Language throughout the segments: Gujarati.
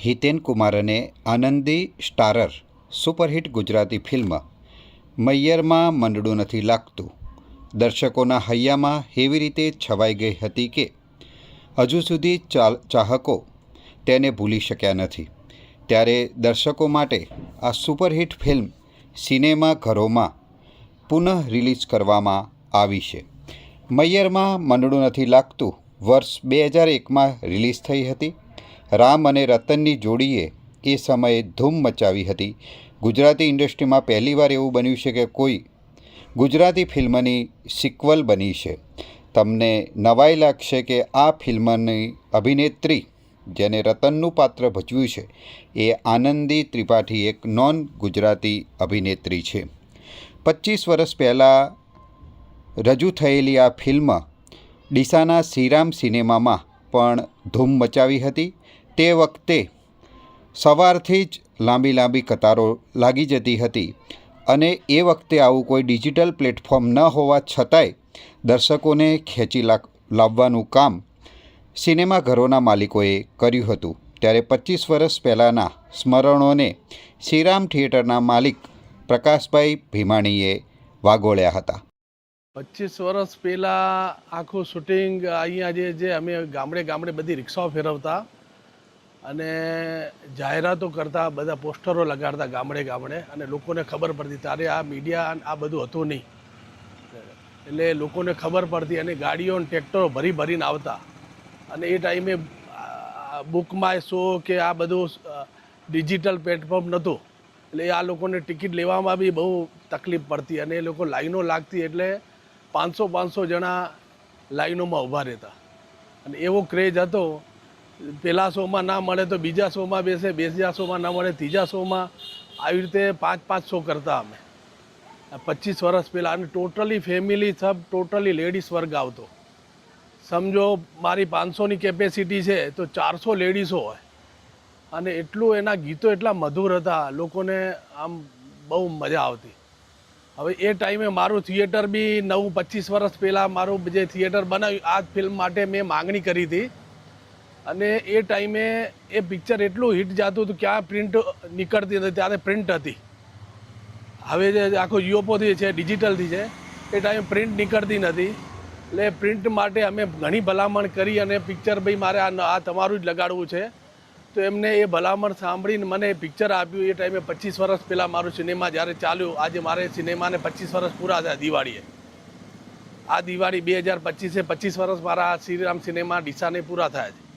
હિતેન કુમાર અને આનંદી સ્ટારર સુપરહિટ ગુજરાતી ફિલ્મ મૈયરમાં મંડળું નથી લાગતું દર્શકોના હૈયામાં એવી રીતે છવાઈ ગઈ હતી કે હજુ સુધી ચાહકો તેને ભૂલી શક્યા નથી। ત્યારે દર્શકો માટે આ સુપરહિટ ફિલ્મ સિનેમાઘરોમાં પુનઃ રિલીઝ કરવામાં આવી છે। મૈયરમાં મંડળું નથી લાગતું વર્ષ 2001માં રિલીઝ થઈ હતી। રામ અને રતનની જોડીએ એ સમયે ધૂમ મચાવી હતી। ગુજરાતી ઇન્ડસ્ટ્રીમાં પહેલીવાર એવું બન્યું છે કે કોઈ ગુજરાતી ફિલ્મની સિક્વલ બની છે। તમને નવાઈ લાગશે કે આ ફિલ્મની અભિનેત્રી જેને રતનનું પાત્ર ભજવ્યું છે એ આનંદી ત્રિપાઠી એક નોન ગુજરાતી અભિનેત્રી છે। 25 વર્ષ પહેલાં રજૂ થયેલી આ ફિલ્મ ડીસાના શ્રીરામ સિનેમામાં પણ ધૂમ મચાવી હતી। તે વખતે સવારથી જ લાંબી કતારો લાગી જતી હતી અને એ વખતે આવું કોઈ ડિજિટલ પ્લેટફોર્મ ન હોવા છતાંય દર્શકોને ખેંચી લાવવાનું કામ સિનેમાઘરોના માલિકોએ કર્યું હતું। ત્યારે 25 વર્ષ પહેલાંના સ્મરણોને શ્રીરામ થિયેટરના માલિક પ્રકાશભાઈ ભીમાણીએ વાગોળ્યા હતા। 25 વર્ષ પહેલાં આખું શૂટિંગ અહીંયા જે અમે ગામડે બધી રિક્ષાઓ ફેરવતા અને જાહેરાતો કરતા, બધા પોસ્ટરો લગાડતા ગામડે અને લોકોને ખબર પડતી। ત્યારે આ મીડિયા આ બધું હતું નહીં, એટલે લોકોને ખબર પડતી અને ગાડીઓ અને ટ્રેક્ટરો ભરીને આવતા। અને એ ટાઈમે બુક માય શો કે આ બધું ડિજિટલ પ્લેટફોર્મ નહોતું, એટલે આ લોકોને ટિકિટ લેવામાં બી બહુ તકલીફ પડતી અને એ લોકો લાઈનો લાગતી, એટલે 500 જણા લાઈનોમાં ઊભા રહેતા અને એવો ક્રેઝ હતો। પહેલા શોમાં ના મળે તો બીજા શોમાં બેસે, બીજા શોમાં ના મળે ત્રીજા શોમાં, આવી રીતે 5 શો કરતા અમે 25 વર્ષ પહેલાં। અને ટોટલી ફેમિલી ટોટલી લેડીઝ વર્ગ આવતો। સમજો મારી 500ની કેપેસિટી છે તો 400 લેડીઝો હોય અને એટલું એના ગીતો એટલા મધુર હતા, લોકોને આમ બહુ મજા આવતી। હવે એ ટાઈમે મારું થિયેટર બી 25 વર્ષ પહેલાં મારું જે થિયેટર બનાવ્યું આ ફિલ્મ માટે મેં માંગણી કરી હતી અને એ ટાઈમે એ પિક્ચર એટલું હિટ જતું હતું, ક્યાં પ્રિન્ટ નીકળતી હતી, ત્યારે પ્રિન્ટ હતી। હવે જે આખો યુઓપોથી છે, ડિજિટલથી છે, એ ટાઈમે પ્રિન્ટ નીકળતી નથી, એટલે પ્રિન્ટ માટે અમે ઘણી ભલામણ કરી અને પિક્ચર ભાઈ મારે આ તમારું જ લગાડવું છે, તો એમને એ ભલામણ સાંભળીને મને પિક્ચર આપ્યું। એ ટાઈમે 25 વર્ષ પહેલાં મારું સિનેમા જ્યારે ચાલ્યું, આજે મારે સિનેમાને 25 વર્ષ પૂરા થયા દિવાળીએ। આ દિવાળી 2025 25 વર્ષ મારા શ્રીરામ સિનેમા ડીસાને પૂરા થયા છે।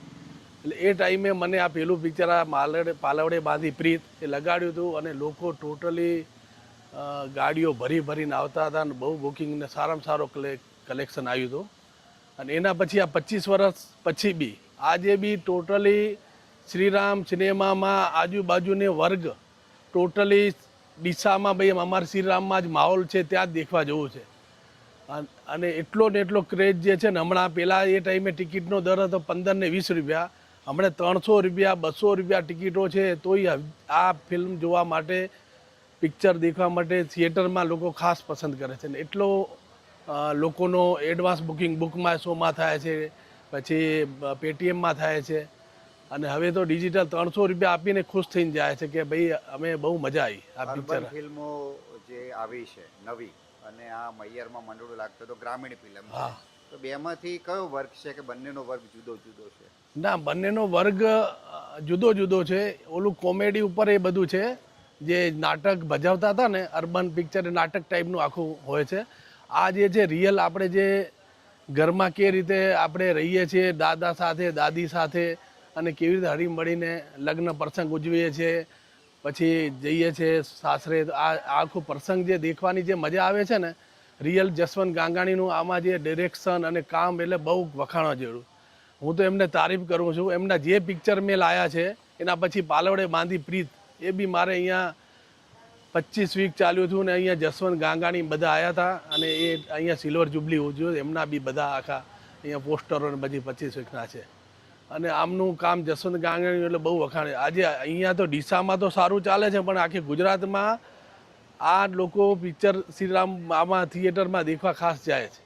એટલે એ ટાઈમે મને આ પહેલું પિક્ચર આ પાલવડે બાંધી પ્રીત એ લગાડ્યું હતું અને લોકો ટોટલી ગાડીઓ ભરીને આવતા હતા અને બહુ બુકિંગને સારામાં સારો કલેક્શન આવ્યું હતું। અને એના પછી આ 25 વર્ષ પછી બી આજે બી ટોટલી શ્રીરામ સિનેમામાં આજુબાજુને વર્ગ ટોટલી ડીસામાં ભાઈ અમારા શ્રીરામમાં જ માહોલ છે, ત્યાં જ દેખવા જવું છે। અને એટલો ને એટલો ક્રેઝ જે છે ને, હમણાં પહેલાં એ ટાઈમે ટિકિટનો દર હતો 15 ને 20 રૂપિયા, હમણાં 300 રૂપિયા 200 રૂપિયા ટિકિટો છે। તોય આ ફિલ્મ જોવા માટે, પિક્ચર દેખવા માટે થિયેટરમાં લોકો ખાસ પસંદ કરે છે ને એટલો લોકોનો એડવાન્સ બુકિંગ બુક માય શોમાં થાય છે, પછી પેટીએમમાં થાય છે અને હવે તો ડિજિટલ 300 રૂપિયા આપીને ખુશ થઈને જાય છે કે ભાઈ અમે બહુ મજા આવી આ પિક્ચર। ફિલ્મો જે આવી છે નવી અને આ મૈયરમાં મંડળું લાગતું તો ગ્રામીણ ફિલ્મ, તો બેમાંથી કયો વર્ગ છે કે બંનેનો વર્ગ જુદો છે? ના, બંનેનો વર્ગ જુદો છે। ઓલું કોમેડી ઉપર એ બધું છે, જે નાટક ભજવતા હતા ને, અર્બન પિક્ચર નાટક ટાઈપનું આખું હોય છે। આ જે છે રિયલ આપણે જે ઘરમાં કે રીતે આપણે રહીએ છીએ દાદા સાથે દાદી સાથે અને કેવી રીતે હળીમળીને લગ્ન પ્રસંગ ઉજવીએ છીએ, પછી જઈએ છીએ સાસરે, આ આખું પ્રસંગ જે દેખવાની જે મજા આવે છે ને, રિયલ જસવંત ગાંગાણીનું આમાં જે ડિરેક્શન અને કામ એટલે બહુ વખાણવા જેવું। હું તો એમને તારીફ કરું છું। એમના જે પિક્ચર મેં લાયા છે એના પછી પાલવડે બાંધી પ્રીત એ બી મારે અહીંયા 25 વીક ચાલ્યું હતું ને અહીંયા જસવંત ગાંગાણી બધા આવ્યા હતા અને એ અહીંયા સિલ્વર જુબલી ઉજવ્યું, એમના બી બધા આખા અહીંયા પોસ્ટરો ને બધી 25 વીકના છે અને આમનું કામ જસવંત ગાંગાણી એટલે બહુ વખાણે। આજે અહીંયા તો ડીસામાં તો સારું ચાલે છે, પણ આખી ગુજરાતમાં આ લોકો પિક્ચર શ્રીરામ આમાં થિયેટરમાં દેખવા ખાસ જાય છે।